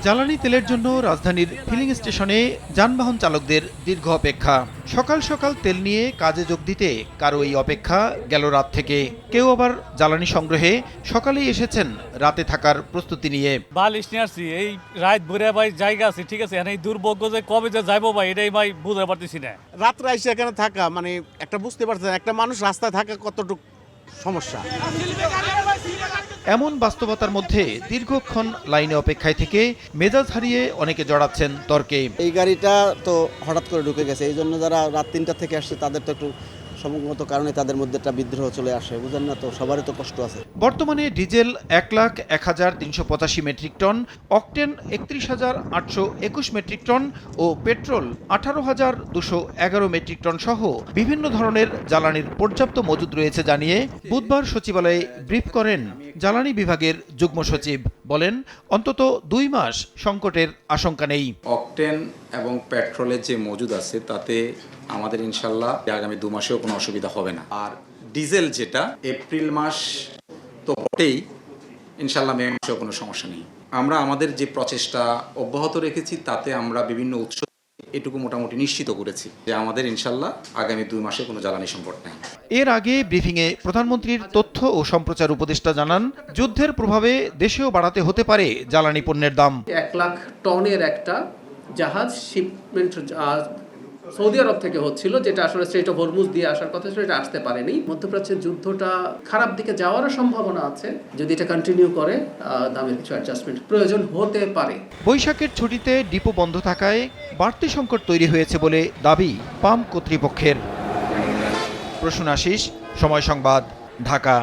জ্বালানি তেলের জন্য রাজধানীর ফিলিং স্টেশনে যানবাহন চালকদের দীর্ঘ অপেক্ষা। সকাল সকাল তেল নিয়ে কাজে যোগ দিতে কারো এই অপেক্ষা গেল রাত থেকে, কেউ আবার জ্বালানি সংগ্রহে সকালেই এসেছেন রাতে থাকার প্রস্তুতি নিয়ে। বালিশ নিয়ে আসছি, এই রাত ভরে ভাই জায়গা আছে, ঠিক আছে, এই দুর্ভাগ্য যে কবে যে যাইবো ভাই এটাই ভাই বুঝতে পারতেছি না। রাত্রে এসে এখানে থাকা মানে একটা বুঝতে পারছেন একটা মানুষ রাস্তায় থাকা কতটুকু সমস্যা। এমন বাস্তবতার মধ্যে দীর্ঘক্ষণ লাইনে অপেক্ষায় থেকে মেজাজ হারিয়ে অনেকে জড়াচ্ছেন তর্কে। এই গাড়িটা তো হঠাৎ করে ঢুকে গেছে, এই জন্য যারা রাত ৩টা থেকে আসছে তাদের তো একটু সম্ভবত কারণে তাদের মধ্যে একটা বিদ্রোহ চলে আসে, বুঝেন না, তো সবারই তো কষ্ট আছে। বর্তমানে ডিজেল ১,০১,৩৮৫ মেট্রিক টন, অকটেন ৩১,৮২১ মেট্রিক টন ও পেট্রোল ১৮,২১১ মেট্রিক টন সহ বিভিন্ন ধরনের জ্বালানির পর্যাপ্ত মজুদ রয়েছে জানিয়ে বুধবার সচিবালয়ে ব্রিফ করেন জ্বালানি বিভাগের যুগ্ম সচিব। বলেন, অন্তত ২ মাস সংকটের আশঙ্কা নেই। অকটেন এবং পেট্রোলের যে মজুদ আছে তাতে আমাদের ইনশাল্লাহ আগামী ২ মাসেও কোনো অসুবিধা হবে না। আর ডিজেল যেটা এপ্রিল মাস তো বটেই, ইনশাল্লাহ মে মাসেও কোনো সমস্যা নেই। আমরা আমাদের যে প্রচেষ্টা অব্যাহত রেখেছি তাতে আমরা বিভিন্ন উৎস এটুকু মোটামুটি নিশ্চিত করেছি যে আমাদের ইনশাল্লাহ আগামী ২ মাসে কোনো জ্বালানি সংকট নেই। এর আগে ব্রিফিংয়ে প্রধানমন্ত্রীর তথ্য ও সম্প্রচার উপদেষ্টা জানান, যুদ্ধের প্রভাবে দেশেও বাড়াতে হতে পারে জ্বালানি পণ্যের দাম। ১ লাখ টনের একটা জাহাজ শিপমেন্ট সৌদি আরব থেকে হচ্ছিল, যেটা আসলে স্ট্রেট অফ হরমুজ দিয়ে আসার কথা ছিল, এটা আসতে পারেনি। মধ্যপ্রাচ্যের যুদ্ধটা খারাপ দিকে যাওয়ারও সম্ভাবনা আছে, যদি এটা কন্টিনিউ করে দামের কিছু অ্যাডজাস্টমেন্ট প্রয়োজন হতে পারে। বৈশাখের ছুটিতে ডিপো বন্ধ থাকায় বাড়তি সংকট তৈরি হয়েছে বলে দাবি পাম্প কর্তৃপক্ষের। প্রসূন আশিস, সময় সংবাদ, ঢাকা।